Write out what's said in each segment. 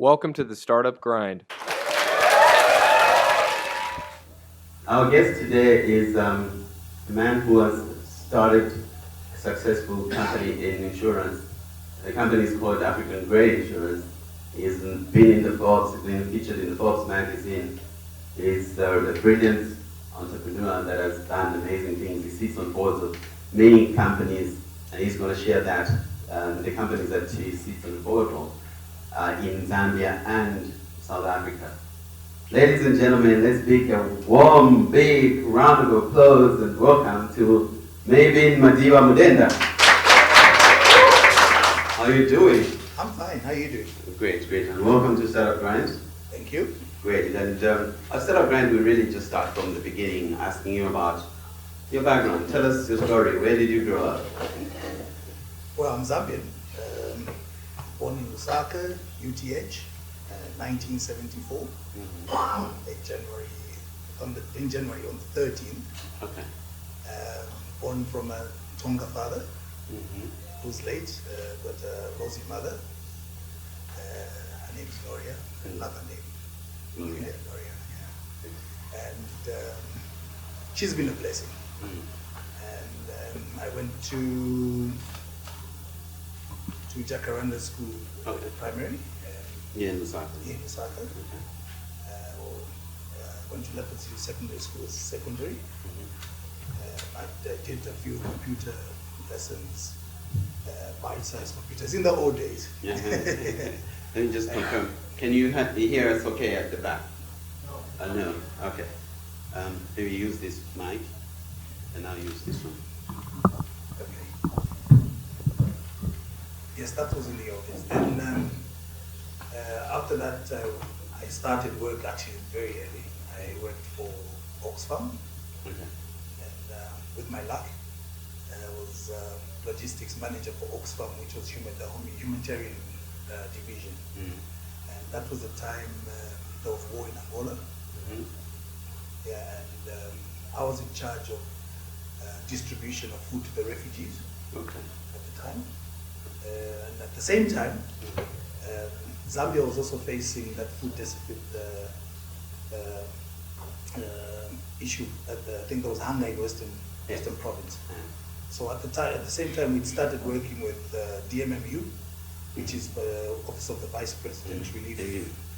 Welcome to the Startup Grind. Our guest today is a man who has started a successful company in insurance. The company is called African Reinsurance. He's been in the Forbes, been featured in the Forbes Magazine. He's a brilliant entrepreneur that has done amazing things. He sits on boards of many companies, and he's going to share that, the companies that he sits on the board of in Zambia and South Africa. Ladies and gentlemen, let's make a warm, big round of applause and welcome to Maybin Madiba Mudenda. How are you doing? I'm fine. How are you doing? Great, great. And welcome to Startup Grind. Thank you. Great. And at Startup Grind, we really just start from the beginning, asking you about your background. Tell us your story. Where did you grow up? Well, I'm Zambian. Born in Lusaka, UTH, 1974. In January on the 13th. Okay. Born from a Tonga father, who's late, but a Rosie mother. Her name's Noria, another name. Noria. Yeah, Noria, yeah. And she's been a blessing. And I went to Jacaranda School, primary. Yeah, in Lusaka. In Lusaka. Went to Leopard City Secondary School, secondary. I did a few computer lessons, bite-sized computers in the old days. Yeah. Let me just confirm. Can you hear us okay at the back? No. No. Okay. Maybe use this mic, and I'll use this one. Okay. Yes, that was in the old days. Then after that, I started work actually very early. I worked for Oxfam. Okay. And with my luck, I was logistics manager for Oxfam, which was the humanitarian division. And that was the time there was war in Angola. Yeah, and I was in charge of distribution of food to the refugees at the time. And at the same time, Zambia was also facing that food deficit issue. I think there was hunger in Western Province. So at the same time, we started working with DMMU, which is the Office of the Vice President Relief.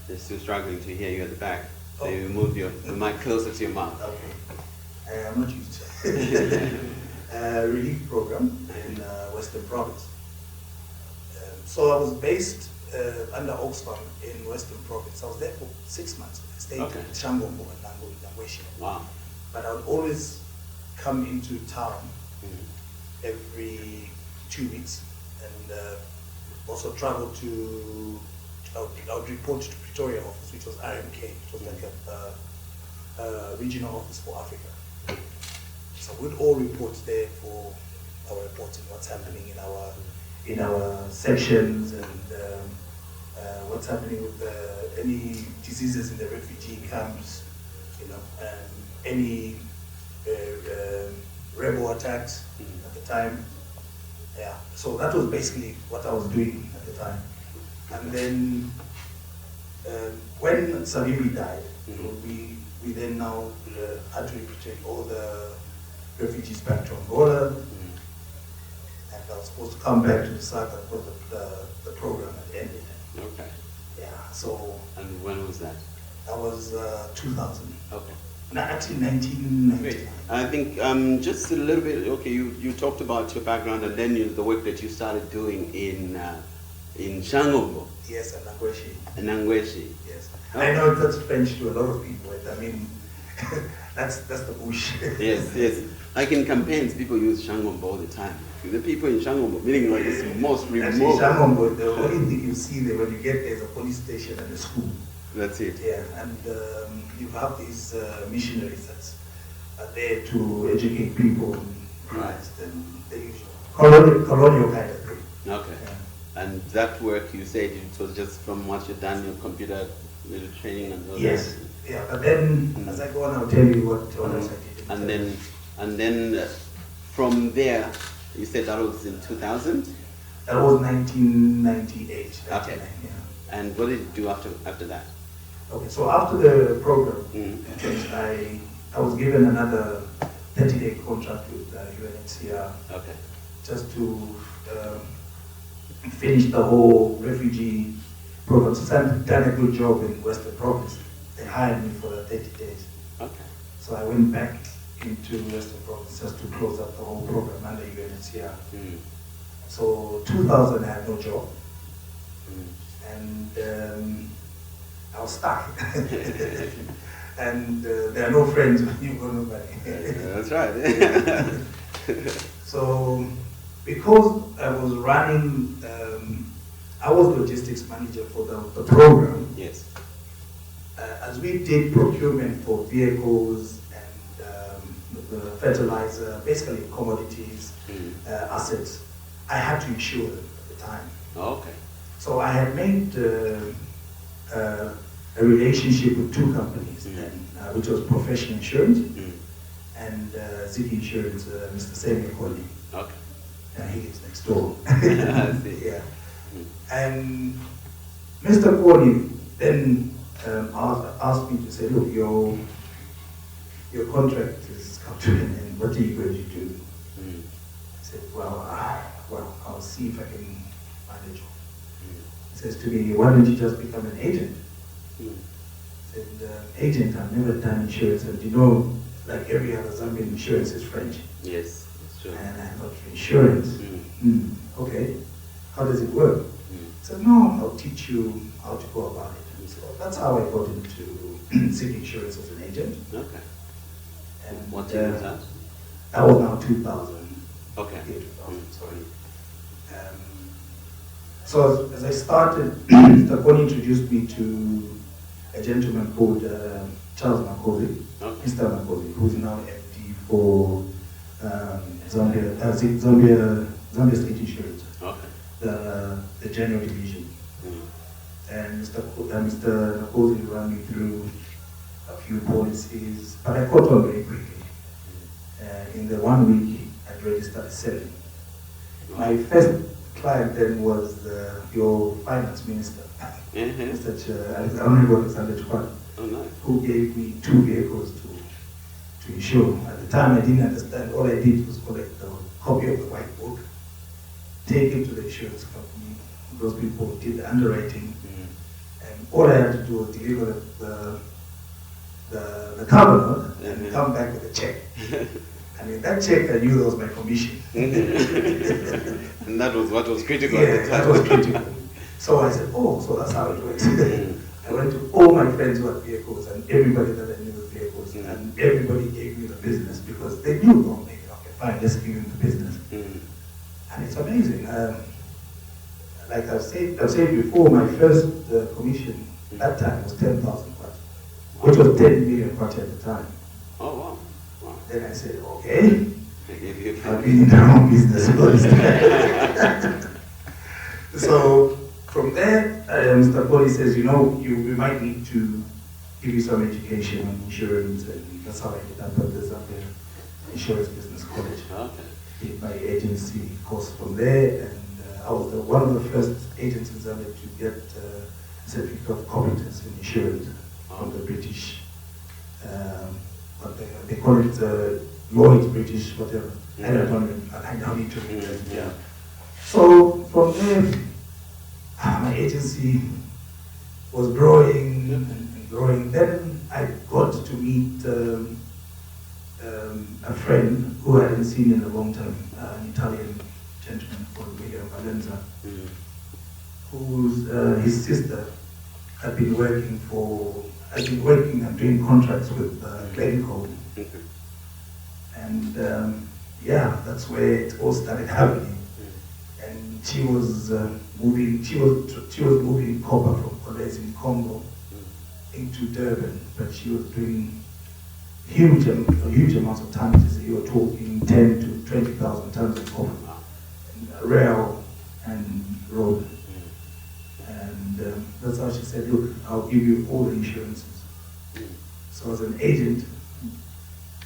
They're still struggling to hear you at the back. So you move the mic closer to your mouth. Okay. I'm not used to it. Relief program in Western Province. So I was based under Oxfam in Western Province. I was there for 6 months. I stayed in Shangombo and Nangweshi. Wow. But I would always come into town every 2 weeks and also travel to, I would report to Pretoria office, which was RMK, which was like a regional office for Africa. So we'd all report there for our reporting, what's happening in our sections and what's happening with any diseases in the refugee camps, and any rebel attacks at the time. Yeah, so that was basically what I was doing at the time. And then when Savimbi died, we then now had to repatriate all the refugees back to Angola. And I was supposed to come back to Lusaka because the program had ended. Okay. Yeah, so. And when was that? That was 2000. Okay. No, actually 1999. Great. I think just a little bit, you talked about your background and then the work that you started doing in Shangombo. Yes, and Nangweshi. Nangweshi. Yes. I know that's French to a lot of people, but I mean, that's the bush. Yes. Like in campaigns, people use Shangombo all the time. The people in Shangombo, meaning like it's most remote. Actually, Shangombo, the only thing you see there when you get there is a police station and a school. That's it. Yeah, and you have these missionaries that are there to educate people in Christ and the usual colonial kind of thing. Okay. Yeah. And that work, you said it was just from what you've done, your computer little training and all yes. that? Yeah, but then as I go on, I'll tell you what else I did. And then from there, you said that was in 2000? That was 1998. Okay. Yeah. And what did you do after that? Okay, so after the program, Mm-hmm. I was given another 30-day contract with UNHCR. Okay. Just to finish the whole refugee program. Since I've done a good job in Western Province, they hired me for the 30 days. Okay. So I went back into Western Province just to close up the whole program under UNHCR. Mm. So 2000 I had no job, and I was stuck. And there are no friends when you got nobody. That's right. So because I was running, I was logistics manager for the program. Yes. As we did procurement for vehicles and the fertilizer, basically commodities, assets, I had to insure them at the time. Okay. So I had made a relationship with two companies, which was Professional Insurance and Ziki Insurance, Mr. Samuel Colley. Okay. He lives next door. I see. Yeah. And Mr. Colley then asked me to say, look, your contract is come to an end. What are you going to do? I said, well, I'll see if I can find a job. He says to me, why don't you just become an agent? I said, agent, I've never done insurance, and you know, like every other Zambian, insurance is French. Yes, that's true. And I thought, insurance? Okay, how does it work? I said, no, I'll teach you how to go about it. So that's how I got into City Insurance as an agent. Okay. And what year was that? That was now 2000. Okay. Yeah, 2000, sorry. So as I started, Mr. Kony introduced me to a gentleman called Charles Makosi, Okay. Mr. Makosi, who's now MD for Zambia State Insurance, Okay. the general division. And Mr. Makosi ran me through a few policies, but I caught on very quickly. In the 1 week, I'd already started selling. My first client then was your finance minister, Mr. Alexander Chukwan, who gave me 2 vehicles to insure. At the time, I didn't understand. All I did was collect a copy of the white book, take it to the insurance company. Those people did the underwriting, and all I had to do was deliver the cover note and come back with a check. I mean, that check, I knew that was my commission. And that was what was critical Yeah, at the time. that was critical. So I said, oh, so that's how it works. I went to all my friends who had vehicles and everybody that I knew with vehicles, and everybody gave me the business because they knew, oh, maybe, okay, fine, let's give him the business. And it's amazing. Like I've said before, my first commission that time was 10,000 kwacha, which was 10 million kwacha at the time. Oh, wow. Wow. Then I said, okay, If I've been in the wrong business all this time. So from there, Mr. Poli says, you know, we might need to give you some education on insurance, and that's how I ended up at the Zambia Insurance Business College. Okay. Did my agency course from there, and I was one of the first agents in Zambia to get a certificate of competence in insurance from the British. What they call it, Lloyd's British, whatever. I don't need to read that. Yeah. So from there, my agency was growing and growing. Then I got to meet a friend who I hadn't seen in a long time, an Italian gentleman called Maybin Mudenda, whose his sister had been working and doing contracts with Glencoe. And that's where it all started happening. And she was moving copper from Colets in Congo into Durban, but she was doing huge amounts of tonnages. You were talking 10 to 20,000 tons of copper, rail and road. And that's how she said, look, I'll give you all the insurances. So as an agent,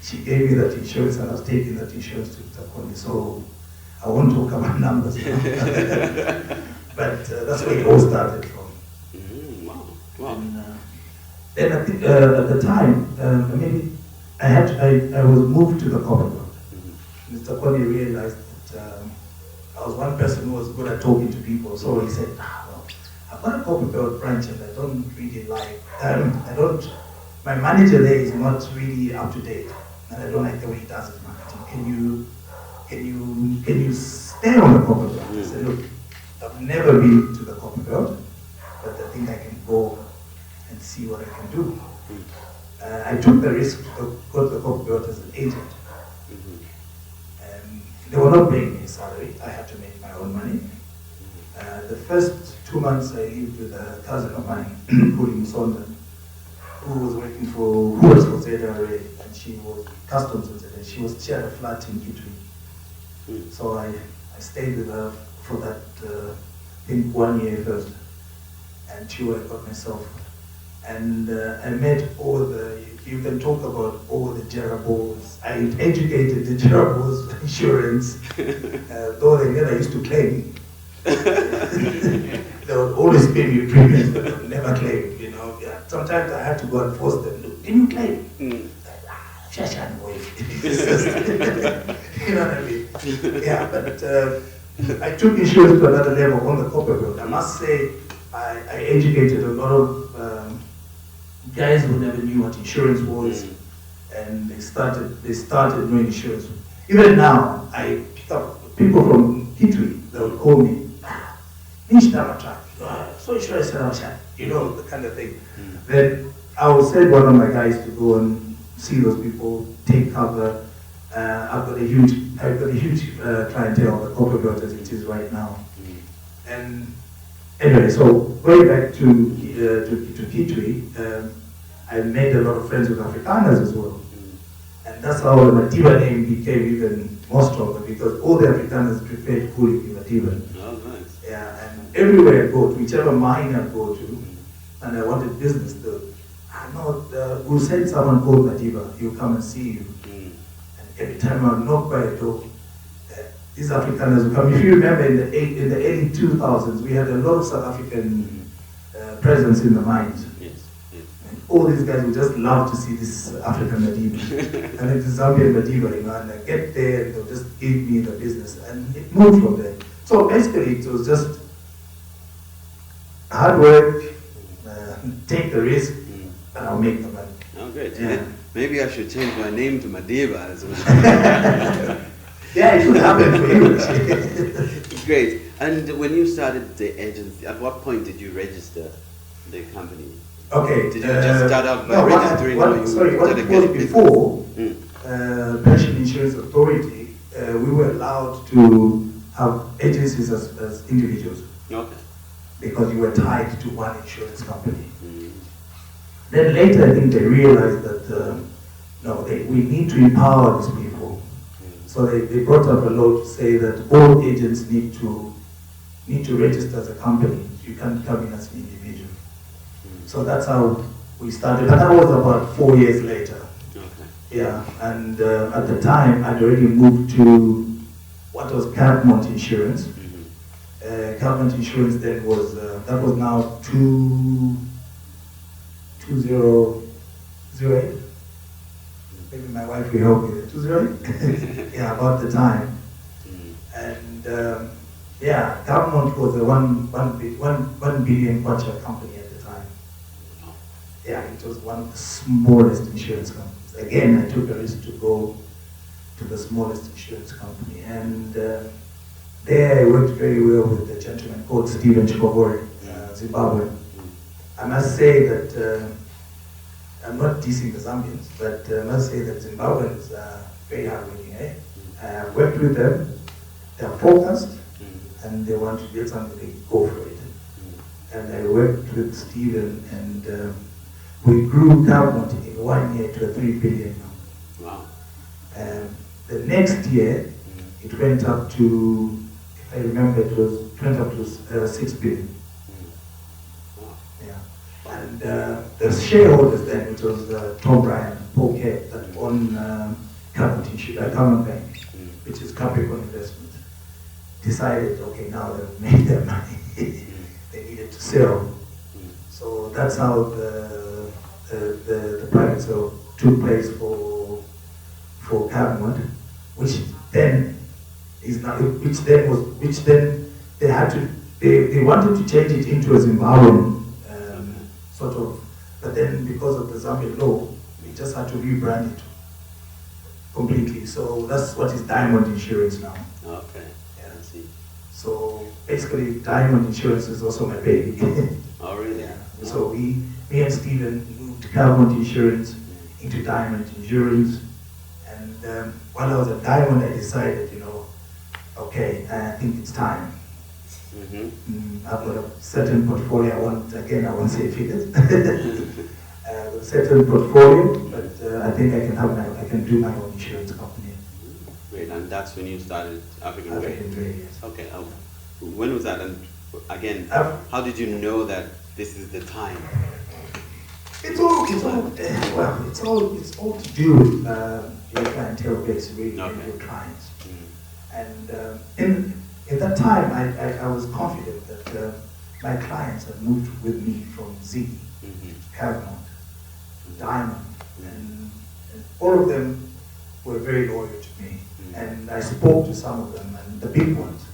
she gave me that insurance, and I was taking that insurance to Takoni. So I won't talk about numbers now. But that's where it all started from. Wow. And then I think at the time, I was moved to the corporate world. Mr. Kony realized that I was one person who was good at talking to people, so he said, well, I've got a corporate world branch and I don't really like, my manager there is not really up to date, and I don't like the way he does his marketing. Can you stay on the corporate world? I said, look, I've never been to the corporate world, but I think I can go and see what I can do. I took the risk to go to the corporate world as an agent. They were not paying me a salary. I had to make my own money. The first 2 months I lived with a cousin of mine, Phiri, who was for ZRA, and she was customs with ZRA. She had a flat in Kitui. So I stayed with her for that, I think 1 year first, until I got myself. And I met all you can talk about all the Jerabos. I educated the Jerabos insurance, though they never used to claim. They would always pay me premiums, but they would never claim, you know. Yeah. Sometimes I had to go and force them, look, can you claim? Shashan boy. You know what I mean? Yeah, but I took insurance to another level on the corporate world. I must say, I educated a lot of guys who never knew what insurance was, and they started knowing insurance. Even now, I pick up people from Kitui that would call me, so insurance, you know, the kind of thing. Then I will send one of my guys to go and see those people, take cover. I've got a huge clientele, the corporate world as it is right now. And anyway, so going back to Kitui, I made a lot of friends with Afrikaners as well. And that's how the Madiba name became even more stronger, because all the Afrikaners preferred calling me Madiba. Oh, nice. Yeah, and everywhere I go to, whichever mine I go to, and I wanted business, we'll send someone called Madiba, he'll come and see you. And every time I knock by a door, these Afrikaners will come. If you remember in the early 2000s, we had a lot of South African presence in the mines. And all these guys would just love to see this African Madiba. And it's Zambian Madiba, you know, and I get there and they'll just give me the business. And it moved from there. So basically it was just hard work, take the risk, and I'll make the money. Oh, great. Yeah. Maybe I should change my name to Madiba as well. Yeah, it would happen for you. Great. And when you started the agency, at what point did you register the company? Okay. Did you just start out by registering? What it was before, Pension Insurance Authority, we were allowed to have agencies as individuals. Okay. Because you were tied to one insurance company. Then later, I think they realized that we need to empower these people. So they brought up a law to say that all agents need to register as a company. You can't come in as an individual. So that's how we started. And that was about 4 years later. Okay. Yeah, and at the time, I'd already moved to what was Campmont Insurance. Campmont Insurance then was, that was now 2008. Maybe my wife will help me. 2008? Yeah, about the time. And Campmont was a 1 billion kwacha company at the time. Yeah, it was one of the smallest insurance companies. Again, I took a risk to go to the smallest insurance company. And there I worked very well with a gentleman called Stephen Chikogore, Zimbabwe. I must say that, I'm not dissing the Zambians, but I must say that Zimbabweans are very hardworking. I worked with them, they're focused, and they want to get something, they go for it. And I worked with Stephen, and we grew Campmont in 1 year to a 3 billion now. Wow. The next year, it went up to, if I remember, it went up to 6 billion. And the shareholders then, which was Tom Bryan, Paul Kett, that owned Cameron Bank, which is Capricorn Investment, decided, okay, now they've made their money, they needed to sell. So that's how the private sale took place for Cabinet, which then they had to they wanted to change it into a Zimbabwean sort of, but then because of the Zambian law, we just had to rebrand it completely. So that's what is Diamond Insurance now. Okay, yeah, I see. So basically, Diamond Insurance is also my baby. Oh, really? Yeah. So me and Stephen moved Diamond Insurance into Diamond Insurance, and while I was at Diamond, I decided, okay, I think it's time. I've got a certain portfolio. I won't say figures. A certain portfolio, but I think I can do my own insurance company. Great, and that's when you started African Grade. Yes. Okay, when was that? And again, how did you know that this is the time? It's all to do with your clientele base, really, and your clients. And in that time, I was confident that my clients had moved with me from Ziggy, Paramount, Diamond, and all of them were very loyal to me. And I spoke to some of them, and the big ones,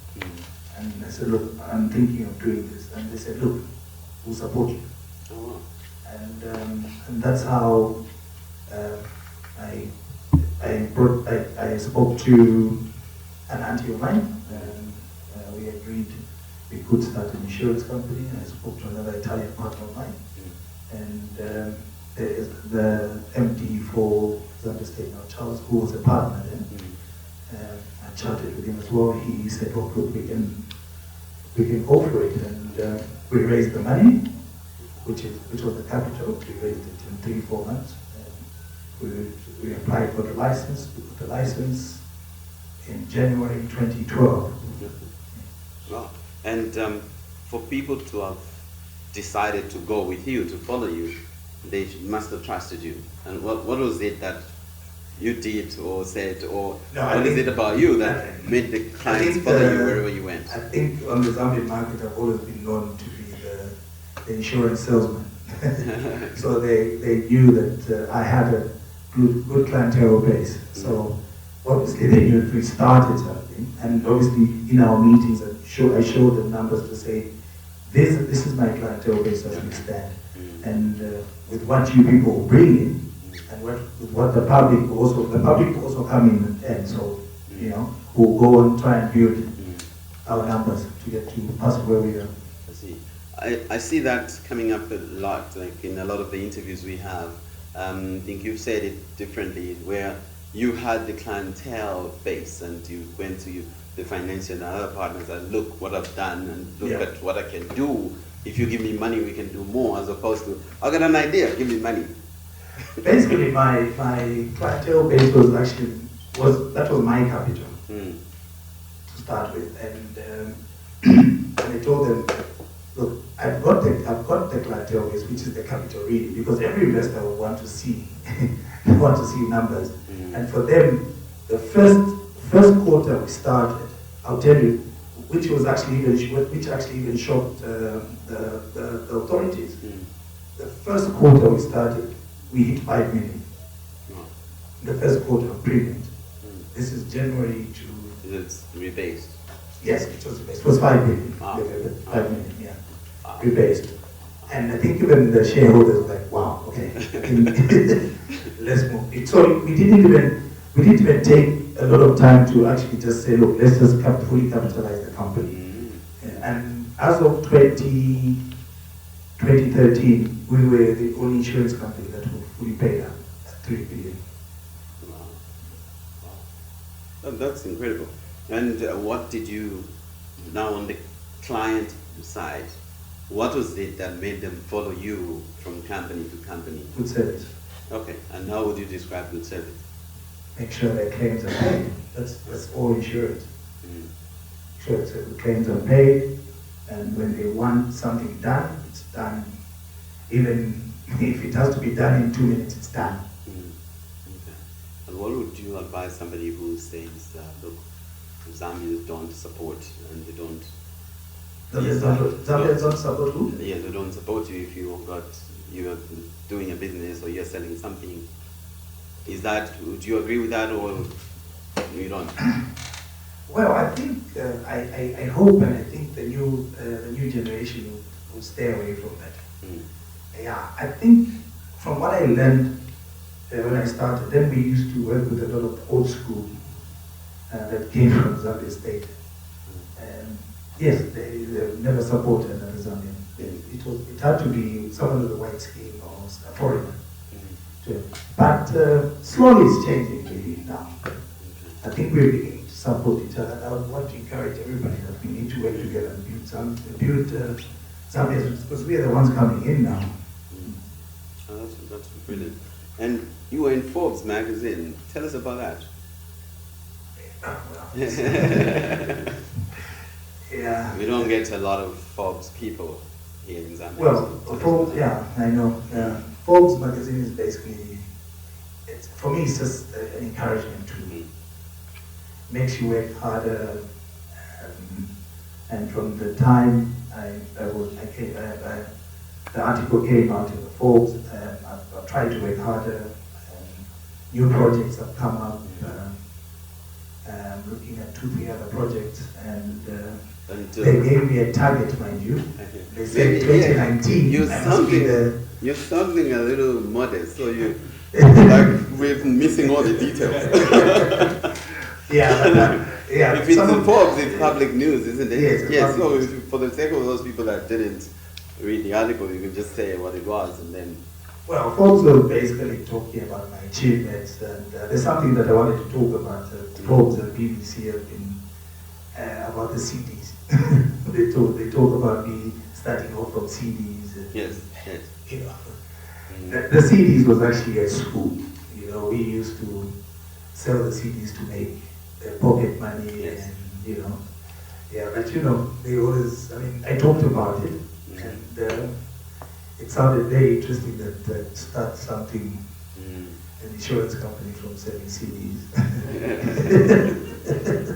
and I said, look, I'm thinking of doing this. And they said, look, we'll support you. And that's how I spoke to an auntie of mine, and we agreed we could start an insurance company. I spoke to another Italian partner of mine, and the MD for Zambia State now, Charles, who was a partner then. I chatted with him as well. He said, "Oh, look, we can go for it," and we raised the money, which was the capital. We raised it in 3-4 months. We applied for the license. We got the license in January 2012. Wow. And for people to have decided to go with you, to follow you, they must have trusted you. And what was it that you did or said, or what is it about you that made the clients follow you wherever you went? I think on the Zambian market, I've always been known to be the insurance salesman. So they knew that I had a good clientele base. So obviously they knew if we started something, and obviously in our meetings I showed them numbers to say, this is my clientele base as we stand. And with what you people bring in, and with what the public will also come in and so, we'll go and try and build our numbers to get to us where we are. I see. I see that coming up a lot, like in a lot of the interviews we have. I think you've said it differently, where you had the clientele base and you went to the financial and other partners and look what I've done and look at what I can do. If you give me money, we can do more, as opposed to, I've got an idea, give me money. Basically, my clientele base was my capital to start with, and I told them, look, I've got the clientele base, which is the capital really, because every investor will want to see numbers, and for them, the first quarter we started, I'll tell you, which actually even shocked the authorities. The first quarter we started, we hit 5 million. The first quarter of premiums. This is January to. It's rebased. Yes, it was 5 million. 5 million, yeah. Rebased. And I think even the shareholders were like, wow, okay, let's move. So we didn't even take a lot of time to actually just say, look, let's just fully capitalize the company. And as of 2013, we were the only insurance company that were fully paid up at 3 billion. Wow. That's incredible. And what did you, now on the client side, what was it that made them follow you from company to company? Good service. Okay, and how would you describe good service? Make sure their claims are paid. That's all insurance. Sure, so the claims are paid, and when they want something done, it's done. Even if it has to be done in 2 minutes, it's done. Okay. And what would you advise somebody who says, look, Zambians don't support and they don't Zambia don't support who? Yes, they don't support you if you're doing a business or you're selling something. Is that, do you agree with that or you don't? Well, I think I hope and I think the new generation will stay away from that. Mm. Yeah, I think from what I learned when I started, then we used to work with a lot of old school that came from Zambia State. And yes, they never supported another Zambian. It had to be someone with a white skin or a foreigner. But slowly it's changing really now. I think we're beginning to support each other. I would want to encourage everybody that we need to work together and build Zambia, because we are the ones coming in now. Oh, that's brilliant. And you were in Forbes Magazine. Tell us about that. Yeah. We don't get a lot of Forbes people here in Zambia. Well, Forbes, yeah, I know. Forbes Magazine is basically, for me, it's just an encouragement to makes you work harder. And from the time the article came out in the Forbes, I've tried to work harder. New projects have come up. Looking at 2-3 other projects, and they gave me a target, mind you. They said 2019. You're sounding a little modest, so you like we're missing all the details. Yeah. If it's in Forbes, it's public news, isn't it? Yes. So for the sake of those people that didn't read the article, you can just say what it was, and then. Well, Forbes were basically talking about my achievements, and there's something that I wanted to talk about. Forbes and BBC have been about the CDs. they talk about me starting off from CDs. And, yes. You know, the CDs was actually at school. You know, we used to sell the CDs to make pocket money, and but they always. I mean, I talked about it, and. It sounded very interesting that start something, an insurance company from selling CDs.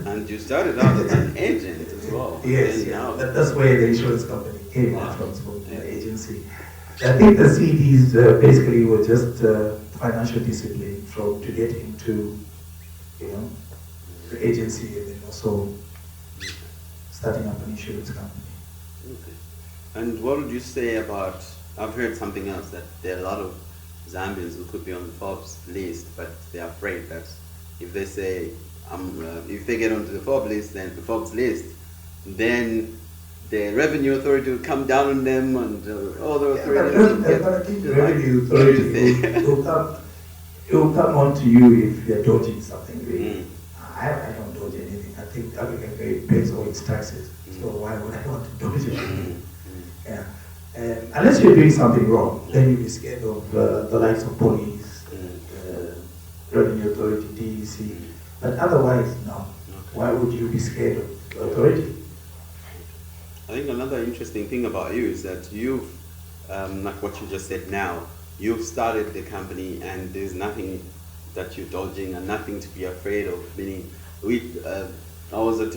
And you started out as an agent as well. Yes, that's where the insurance company came out from the agency. I think the CDs basically were just financial discipline to get into, the agency, and then also starting up an insurance company. Okay. And what would you say about? I've heard something else, that there are a lot of Zambians who could be on the Forbes list, but they're afraid that if they say, if they get onto the Forbes list, then the revenue authority will come down on them, and all the authorities. But I think the revenue authority will come on to you if you're dodging something. Really. I don't dodge anything. I think African pays all its taxes, so why would I want to dodge it? Yeah. Unless you're doing something wrong, then you'll be scared of the likes of police, revenue authority, DEC. But otherwise, no. Why would you be scared of the authority? I think another interesting thing about you is that you've, like what you just said now, you've started the company and there's nothing that you're dodging and nothing to be afraid of. Meaning, I was at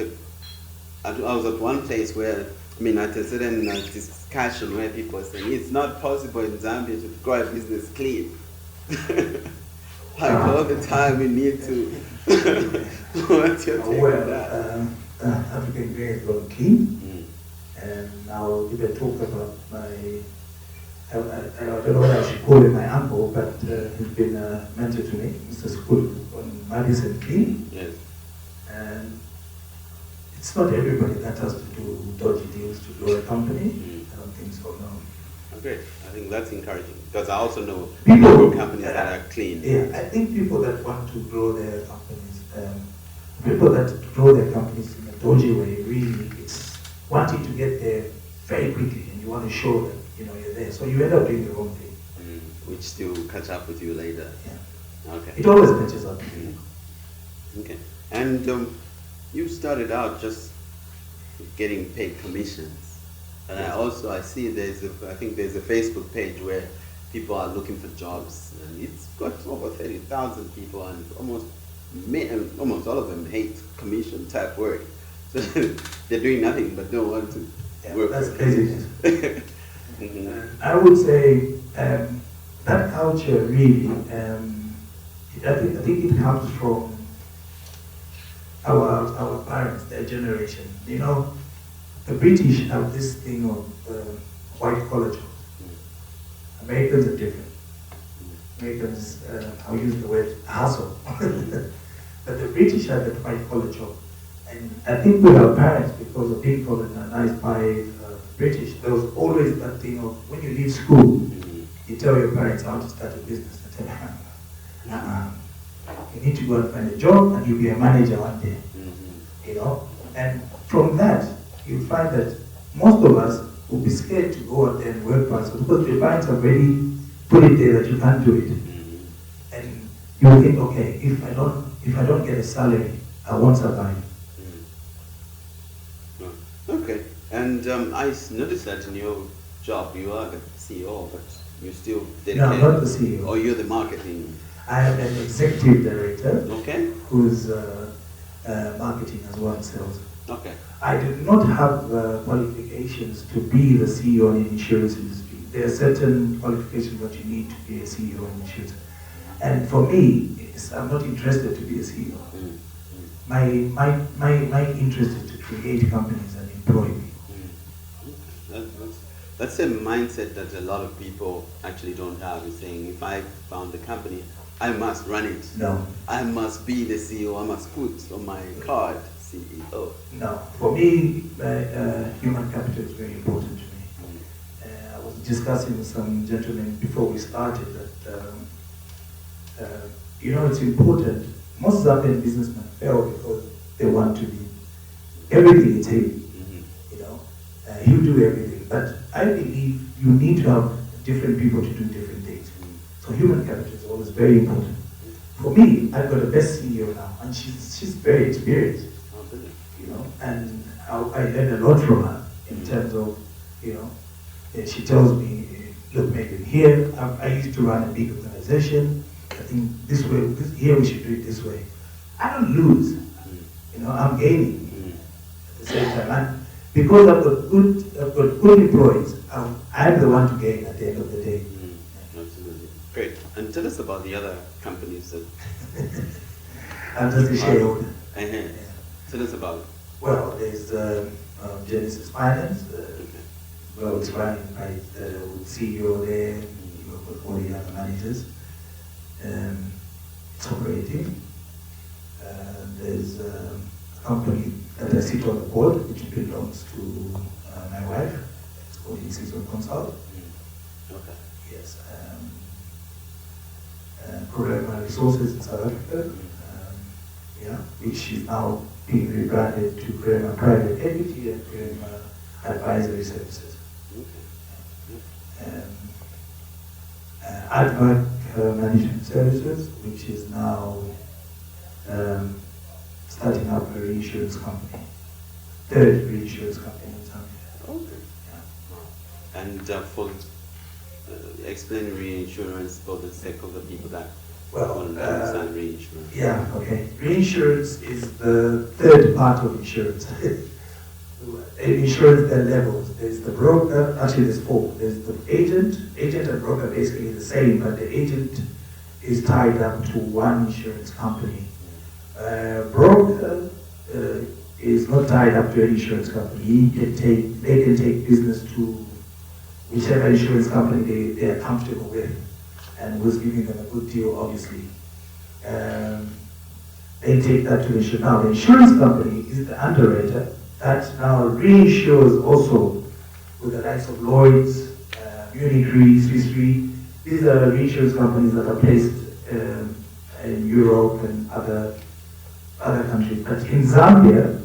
one place where, at a certain discussion where people are saying it's not possible in Zambia to grow a business clean. Like all the time we need to. What's your take on that? African Grey is going clean, and I'll even talk about my. I don't know what I should call him, my uncle, but he's been a mentor to me, Mr. School, on Madison Clean. Yes. And it's not everybody that has to do dodgy deals to grow a company. I don't think so, no. Okay, I think that's encouraging, because I also know people companies that are clean. Yeah, I think people that want to grow their companies, people that grow their companies in a dodgy way, really, it's wanting to get there very quickly, and you want to show that you're there. So you end up doing the wrong thing. Which still catch up with you later. Yeah. Okay. It always catches up with you. Okay. And you started out just getting paid commissions, and I see I think there's a Facebook page where people are looking for jobs, and it's got over 30,000 people, and almost all of them hate commission type work. So they're doing nothing but don't want to Yeah, that's crazy. I would say that culture really, I think it comes from our parents, their generation. You know, the British have this thing of white collar jobs. Americans are different. Americans, I'll use the word hustle. But the British had that white collar job. And I think with our parents, because of being colonized by British, there was always that thing of when you leave school, you tell your parents how to start a business. They tell you need to go and find a job and you'll be a manager one day. You know? And from that, you find that most of us will be scared to go out there and work for us because your parents have already put it there that you can't do it. And you will think, okay, if I don't get a salary, I won't survive. Okay, and I noticed that in your job you are the CEO, but you're still dedicated. No, I'm not the CEO. Or you're the marketing. I am an executive director. Okay. Who's marketing as well and sales. Okay. I do not have qualifications to be the CEO in the insurance industry. There are certain qualifications that you need to be a CEO in insurance. And for me, I'm not interested to be a CEO. My interest is to create companies and employ people. That's a mindset that a lot of people actually don't have. Is saying, if I found a company, I must run it. No. I must be the CEO. I must put on my card CEO. No. For me, human capital is very important to me. I was discussing with some gentlemen before we started that, you know, it's important. Most Zambian businessmen fail because they want to be everything is him. You know, he'll do everything. But I believe you need to have different people to do different things. So human capital is always very important. For me, I've got the best CEO now, and she's very experienced. You know, and I learned a lot from her in terms of, you know, she tells me, look, Maybin, here I used to run a big organization. I think this way, here we should do it this way. I don't lose. You know, I'm gaining at the same time. And because I've got good employees, I'm the one to gain at the end of the day. Absolutely. Great. And tell us about the other companies that... I'm just a shareholder. Yeah. Tell us about it. Well, there's Genesis Finance. Well, it's running by the CEO there, with all the other managers. It's operating. There's a company that I sit on the board, which belongs to my wife. It's called Season Consult. Okay. Yes. Programmer Resources in South Africa. Which is now being rebranded to Rebrand Private Equity and Rebrand Advisory Services. Advac Management Services, which is now starting up a reinsurance company, third reinsurance company in Zambia. Okay. Yeah. And explain reinsurance for the sake of the people that want to understand reinsurance. Yeah, okay. Reinsurance is the third part of insurance. Insurance, there are levels. There's the broker, actually there's four. There's the agent and broker are basically the same, but the agent is tied up to one insurance company. Broker is not tied up to an insurance company. They can take business to whichever insurance company they are comfortable with, and was giving them a good deal, obviously. They take that to the insurance. Now, the insurance company is the underwriter that now reinsures also with the likes of Lloyd's, Munich Re, Swiss Re. These are reinsurance companies that are placed in Europe and other countries. But in Zambia,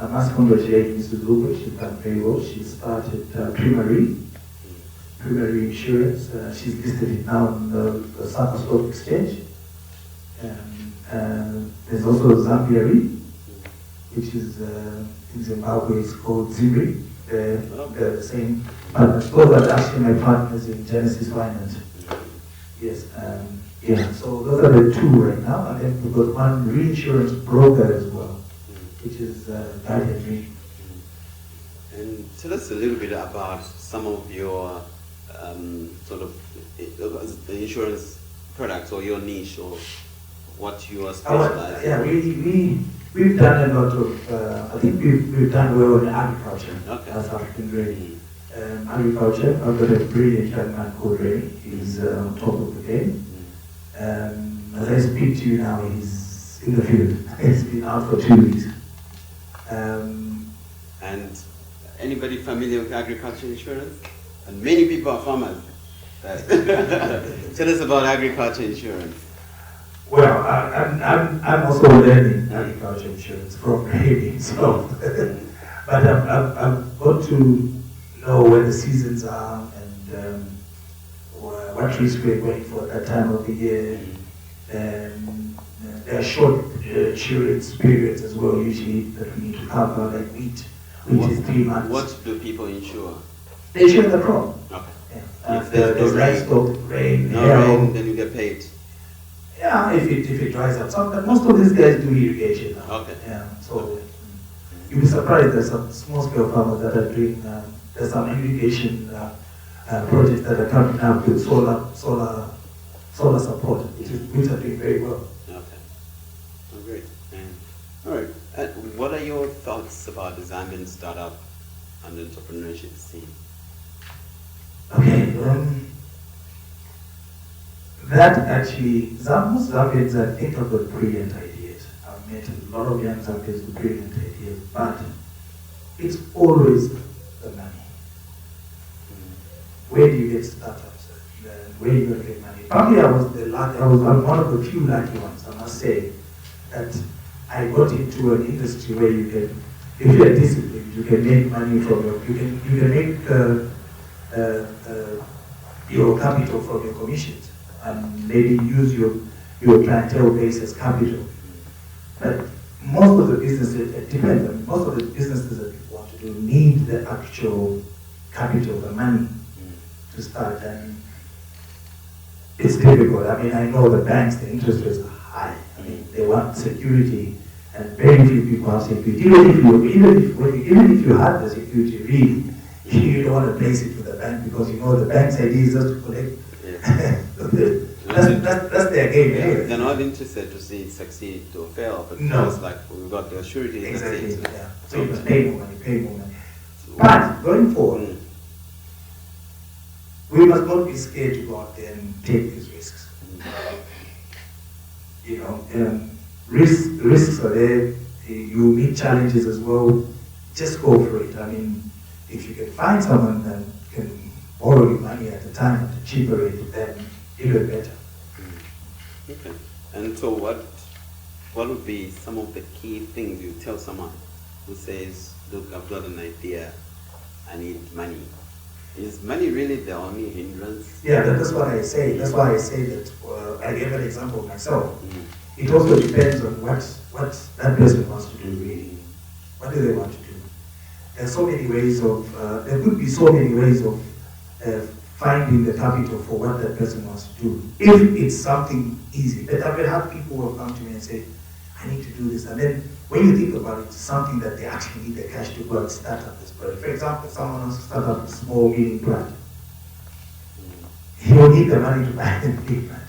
I must congratulate Mrs. Lugo. She's done very well. She started Primary Insurance. She's listed it now on the Lusaka Stock Exchange. There's also Zambia Re, which is in Zimbabwe. It's called Zimri. They're the same partners. Those are actually my partners in Genesis Finance. Yes. So those are the two right now, and then we've got one reinsurance broker as well, which is Guardian Re. And tell us a little bit about some of your sort of insurance products or your niche or what you are specialized in. Yeah, we've done a lot of, I think we've done well in agriculture as African grade. Agriculture, I've got a brilliant young man called Ray. He's on top of the game. As I speak to you now, he's in the field. He's been out for 2 weeks. And anybody familiar with agriculture insurance? And many people are farmers. Tell us about agriculture insurance. Well, I'm also learning agriculture insurance from Maybin, so but I've got to know where the seasons are and what risk we're going for at that time of the year. There are short insurance periods as well, usually, that we need to cover, like wheat, which is 3 months. What do people insure? They insure the crop. Okay. Yeah. If there's no livestock, rain, no hail. rain, then you get paid. Yeah, if it dries up. But most of these guys do irrigation now. Okay. Yeah, so you'll be surprised there's some small-scale farmers that are doing, there's some irrigation projects that are coming up with solar support, which are doing very well. Okay. Oh, great. All right. What are your thoughts about the Zambian startup and entrepreneurship scene? Okay, that actually, most Zambians, I think, have got brilliant ideas. I've met a lot of young Zambians with brilliant ideas, but it's always the money. Where do you get startups? Where do you going to get money? Probably I was one of the few lucky ones, I must say, that I got into an industry where you can, if you are disciplined, you can make money from you can make your capital from your commissions and maybe use your clientele base as capital. But most of the businesses, it depends. I mean, most of the businesses that people want to do need the actual capital, the money to start. And it's difficult. I mean, I know the banks, the interest rates are high. I mean, they want security, and very few people have security. Even if you have the security, really, you don't want to place it with the bank because you know the bank's idea is just to collect. Yeah. that's their game. Yeah, anyway. they're not interested to see it succeed or fail, but no. It's like we've got the surety. Exactly. Yeah. So you must pay more money, But going forward, we must not be scared to go out there and take these risks. You know, risks are there. You meet challenges as well. Just go for it. I mean, if you can find someone that can borrow you money at a time at a cheaper rate, then even better. Okay. And so what would be some of the key things you tell someone who says, look, I've got an idea, I need money? Is money really the only hindrance? Yeah, that's what I say. That's why I say that I gave an example of myself. It also depends on what that person wants to do really. What do they want to do? There's so many ways of, there could be so many ways of finding the capital for what that person wants to do. If it's something easy. But I will have people who have come to me and say, I need to do this. And then when you think about it, it's something that they actually need the cash to go and start up this project. For example, someone wants to start up a small milling plant. He will need the money to buy the milling plant.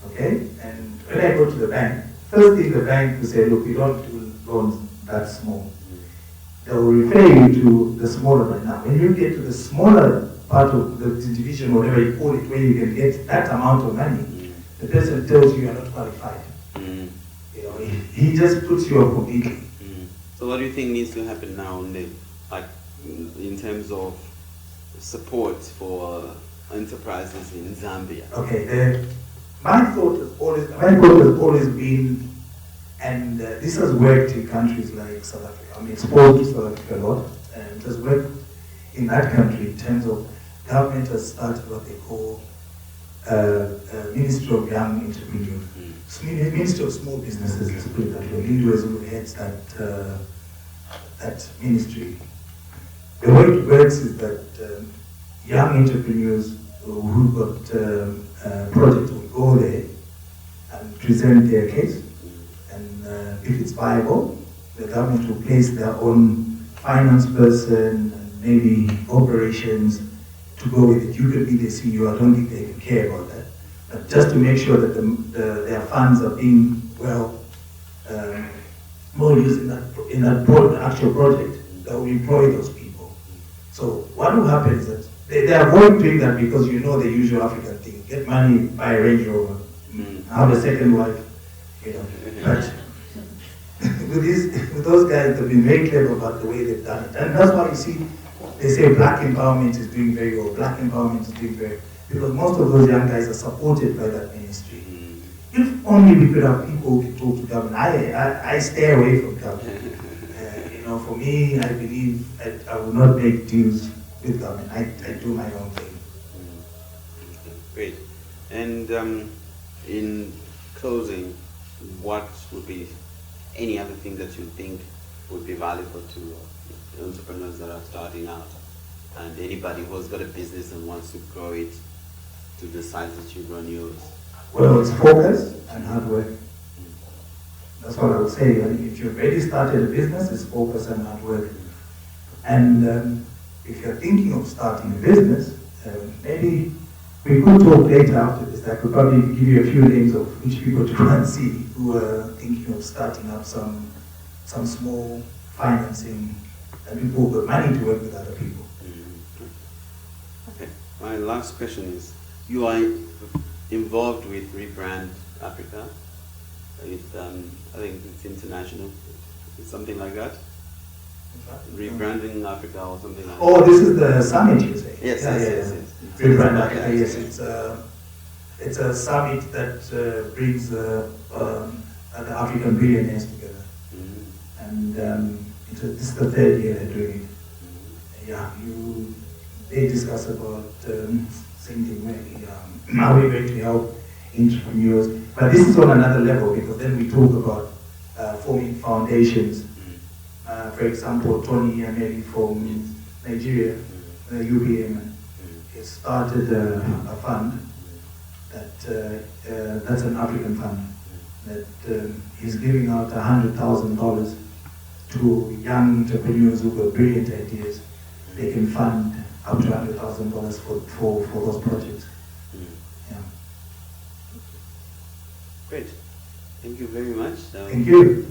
Okay? And when I go to the bank, first thing the bank will say, look, we don't do loans that small. They will refer you to the smaller one. Now, when you get to the smaller part of the division, whatever you call it, where you can get that amount of money, the person tells you are not qualified. You know, he just puts you off completely. So what do you think needs to happen now in terms of support for enterprises in Zambia? Okay, my thought has always been, and this has worked in countries like South Africa. I'm exposed to South Africa a lot, and it has worked in that country in terms of government has started what they call Ministry of Young Entrepreneurs. Ministry of Small Businesses, let's put it that way. Lindu who heads that ministry. The way it works is that young entrepreneurs who've got projects will go there and present their case, and if it's viable, the government will place their own finance person, and maybe operations to go with it. You could be the CEO. I don't think they even care about that. But just to make sure that their funds are being well used in that actual project that will employ those people. So what will happen is that they avoid doing that because you know the usual African thing: get money, buy a Range Rover, have a second wife, you know. But with those guys, they've been very clever about the way they've done it, and that's why you see they say black empowerment is doing very well. Black empowerment is doing very well because most of those young guys are supported by that ministry. If only we could have people who can talk to government. I stay away from government. For me, I believe I will not make deals with government. I do my own thing. Great. And in closing, what would be any other thing that you think would be valuable to entrepreneurs that are starting out, and anybody who's got a business and wants to grow it to the size that you've run yours? Well, it's focus and hard work. That's what I would say. If you've already started a business, it's focus and hard work. And if you're thinking of starting a business, maybe we could talk later after this. I could probably give you a few names of which people to go and see who are thinking of starting up some small financing, and people who got money to work with other people. Okay. My last question is, you are involved with Rebrand Africa. I think it's international. It's something like that. Rebranding Africa or something like that. Oh, this is the summit, you say? Yes, yes. Rebrand Africa, yes. It's a summit that brings the African billionaires together. And this is the third year they're doing it. Yeah, they discuss about same thing really, how we're going to help entrepreneurs. But this is on another level because then we talk about forming foundations. For example, Tony Ameli from Nigeria, UBM, he started a fund that's an African fund that is giving out $100,000 to young entrepreneurs who've got brilliant ideas. They can fund up to $100,000 for those projects. Yeah. Great. Thank you very much. Thank you.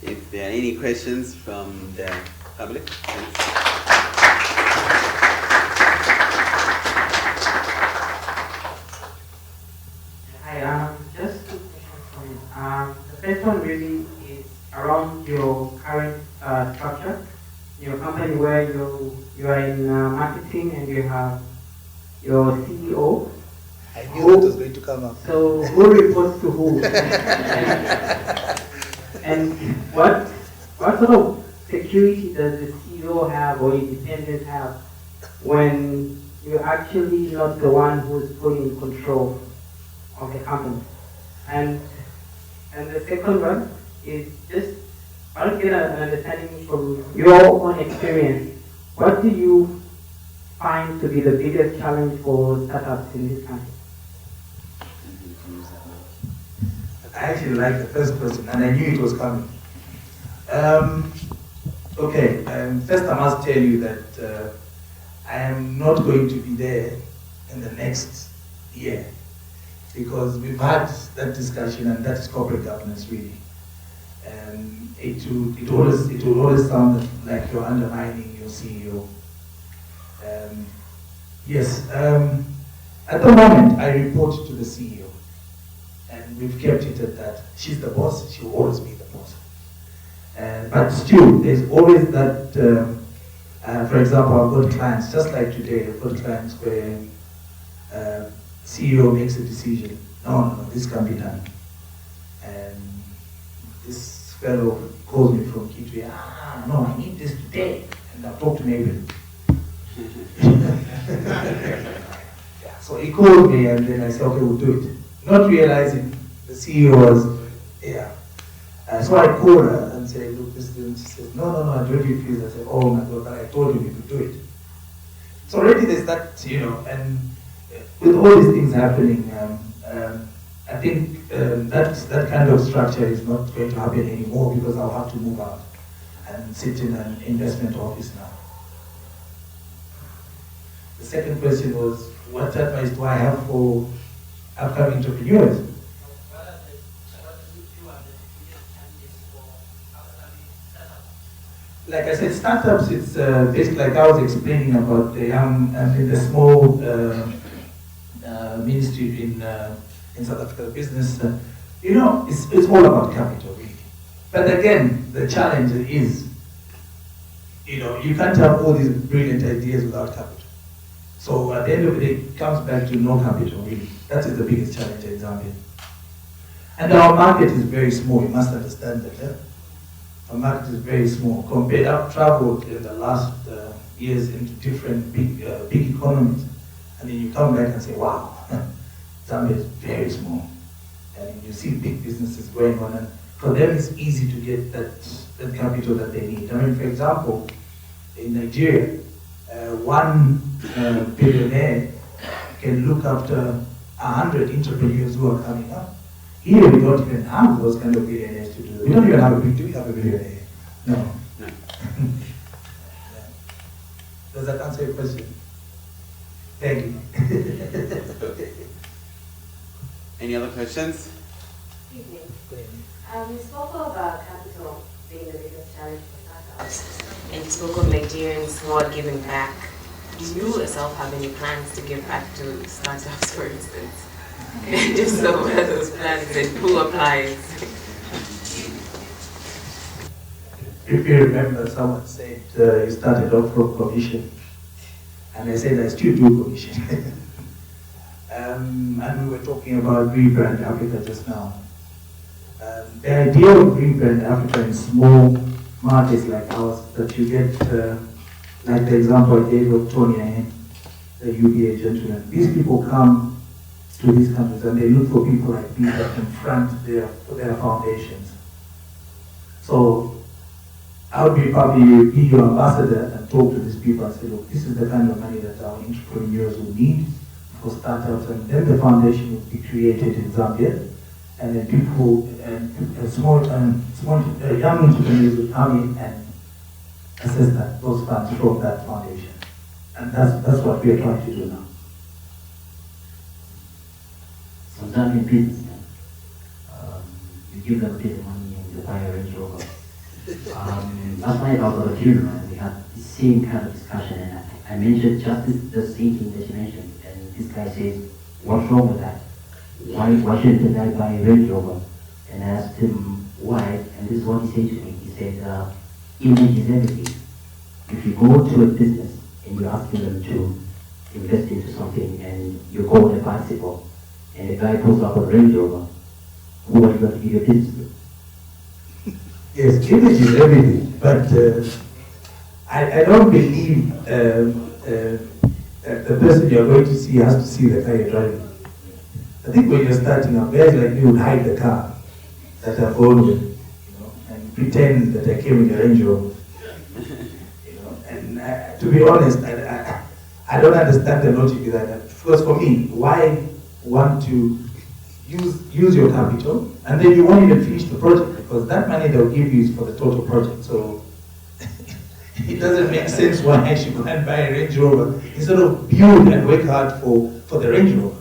If there are any questions from the public, thanks. Hi, just two questions for you. The first one really is around your current structure, your company where you are in marketing and you have your CEO. I knew it was going to come up. So who reports to who? And what sort of security does the CEO have or independent have when you're actually not the one who's fully in control of the company? And the second one is just, I want to get an understanding from your own experience. What do you find to be the biggest challenge for startups in this country? I actually like the first question, and I knew it was coming. Okay, first I must tell you that I am not going to be there in the next year because we've had that discussion, and that is corporate governance really. It will always sound like you're undermining your CEO. Yes, at the moment I report to the CEO. And we've kept it at that. She's the boss, she will always be the boss. But still, there's always that, for example, I've got clients, just like today, I've got clients where CEO makes a decision, no, this can't be done. And this fellow calls me from Kitwe, no, I need this today. And I'll talk to Maybin. So he called me and then I said, okay, we'll do it. Not realizing the CEO was, yeah. So I called her and said, look, this thing. She said, no, I don't refuse. I said, oh my God, but I told you we could do it. So already there's that, and with all these things happening, I think that kind of structure is not going to happen anymore because I'll have to move out. and sit in an investment office now. The second question was, what advice do I have for upcoming entrepreneurs? Like I said, startups, it's basically like I was explaining about the young and in the small ministry in South Africa business. You know, it's all about capital, really. But again, the challenge is, you know, you can't have all these brilliant ideas without capital. So at the end of the day, it comes back to no capital, really. That is the biggest challenge in Zambia. And our market is very small, you must understand that. Yeah? Our market is very small. Compared, I've traveled in the last years into different big economies, and then you come back and say, wow, Zambia is very small. And you see big businesses going on, and for them it's easy to get that capital that they need. I mean, for example, in Nigeria, one billionaire can look after 100 entrepreneurs who are coming up. Here we don't even have those kind of billionaires to do. We don't even have a do we have a billionaire? No. No. Yeah. Does that answer your question? Thank you. Any other questions? Good evening. You spoke of capital being the biggest challenge for startups, and you spoke of Nigerians who are giving back. Do you yourself have any plans to give back to startups, for instance? And if so, what are those plans and who applies? If you remember, someone said you started off from commission, and I said I still do commission. And we were talking about Rebrand Africa just now. The idea of Rebrand Africa in small markets like ours, that you get, like the example I gave of Tony, the UBA gentleman. These people come to these countries and they look for people like me that can front their foundations. So I would be probably be your ambassador and talk to these people and say, look, this is the kind of money that our entrepreneurs will need for startups, and then the foundation will be created in Zambia, and then people and small young entrepreneurs will come in and assess those funds from that foundation, and that's what we are trying to do now. Some Zambian businessmen, you give them a bit of money and they buy a Range Rover. Last night I was at a funeral and we had the same kind of discussion, and I mentioned just the same thing that you mentioned, and this guy says, what's wrong with that? Why shouldn't the guy buy a Range Rover? And I asked him why, and this is what he said to me. He said, image is everything. If you go to a business and you're asking them to invest into something and you go on a bicycle and the guy pulls up a Range Rover, who are you going to give your business to? Yes, image is everything, but I don't believe the person you're going to see has to see the car you're driving. I think when you're starting up, guys like me would hide the car that I've owned, you know, and pretend that I came in a Range Rover. You know, and to be honest, I don't understand the logic of that. Because for me, why want to use your capital and then you won't even finish the project, because that money they'll give you is for the total project. So it doesn't make sense why I should go and buy a Range Rover instead of build and work hard for the Range Rover.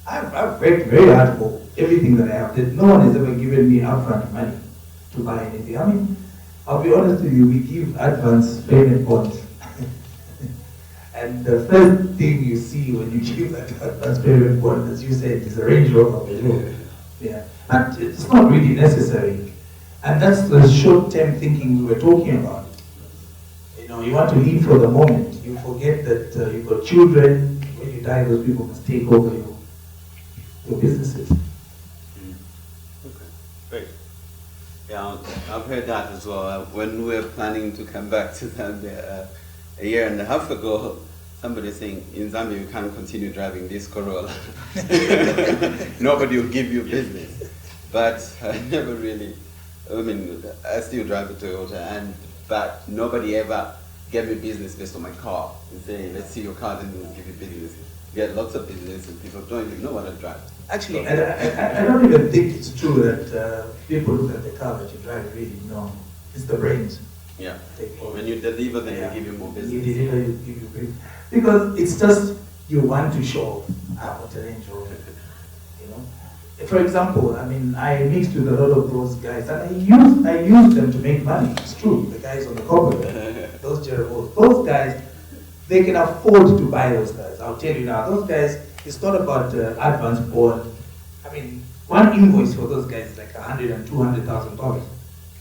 I've worked very hard for everything that I have. No one has ever given me upfront money to buy anything. I mean, I'll be honest with you, we give advance payment bonds. And the first thing you see when you give that advance payment bond, as you said, is a Range Rover. Yeah. But it's not really necessary. And that's the short-term thinking we were talking about. You know, you want to live for the moment. You forget that you've got children. When you die, those people must take over your businesses. Okay, great. Yeah, I've heard that as well. When we were planning to come back to Zambia a year and a half ago, somebody saying, in Zambia you can't continue driving this Corolla. Nobody will give you business. But I never really, I mean, I still drive a Toyota, but nobody ever gave me business based on my car. And say, let's see your car, then we'll give you business. You get lots of business and people don't even know what to drive. Actually, I don't even think it's true that people look at the car that you drive really know. It's the brains. Yeah. Take over. When you deliver, then Yeah. they give you more You business. deliver, you give you brains. Because it's just you want to show what a Range Rover. You know. For example, I mean, I mixed with a lot of those guys, and I use them to make money. It's true. The guys on the corporate, those Jeroboams, those guys, they can afford to buy those guys. I'll tell you now, those guys. It's not about advance bond. I mean, one invoice for those guys is like $100,000 and $200,000.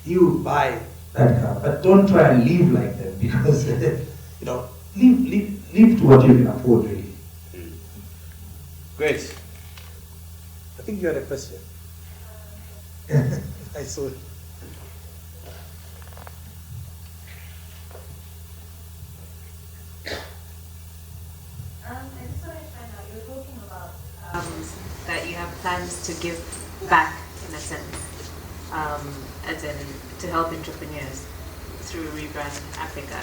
You buy that car, but don't try and live like them because you know, live to what you can afford, really. Great. I think you had a question. I saw it. I just wanted to find out, you were talking about that you have plans to give back, in a sense, as in to help entrepreneurs through Rebrand Africa.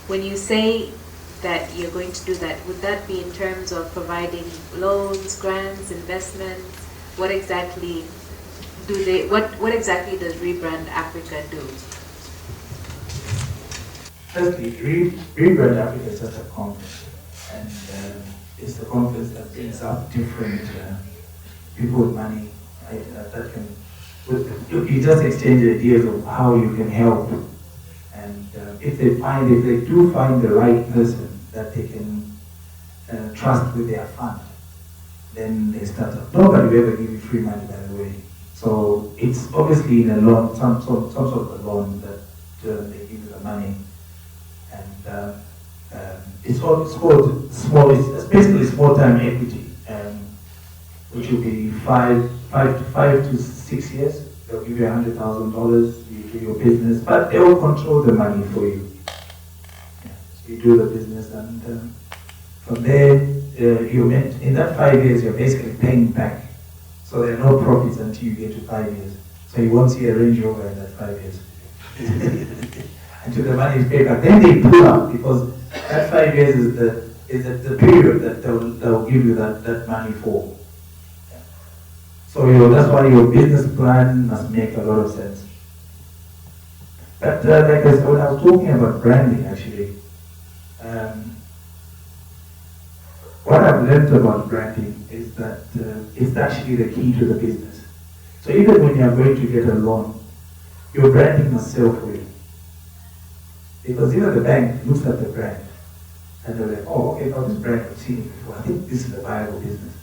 When you say that you're going to do that, would that be in terms of providing loans, grants, investments? What exactly what exactly does Rebrand Africa do? Firstly, Rebrand Africa is just a conference, and it's a conference that brings up different people with money that can. You just exchange ideas of how you can help, and if they do find the right person that they can trust with their fund, then they start up. Nobody will ever give you free money, by the way. So it's obviously in a loan, some sort of a loan that they give you the money, and it's called small. It's basically small time equity, which will be 5 to 6 years. They'll give you $100,000. You do your business, but they will control the money for you. Yeah. So you do the business, and from there, in that 5 years, you're basically paying back. So there are no profits until you get to 5 years. So you won't see a Range Rover in that 5 years. Until the money is paid back. Then they pull out, because that 5 years is the period that they'll give you that money for. Yeah. So that's why your business plan must make a lot of sense. But like I said, when I was talking about branding, actually, what I've learned about branding is that it's actually the key to the business. So even when you are going to get a loan, your branding must sell for you. Because even the bank looks at the brand and they're like, oh, okay, now this brand, I've seen it before. I think this is a viable business.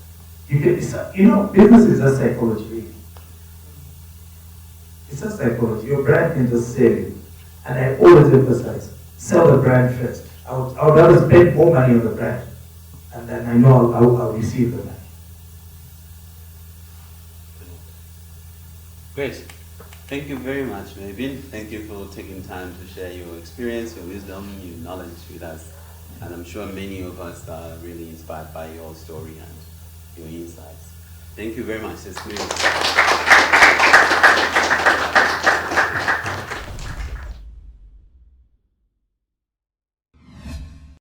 Business is a psychology, really. It's a psychology. Your brand can just sell you. And I always emphasize, sell the brand first. I would rather spend more money on the brand, and then I know I'll receive the money. Great. Thank you very much, Maybin. Thank you for taking time to share your experience, your wisdom, your knowledge with us. And I'm sure many of us are really inspired by your story and your insights. Thank you very much. It's really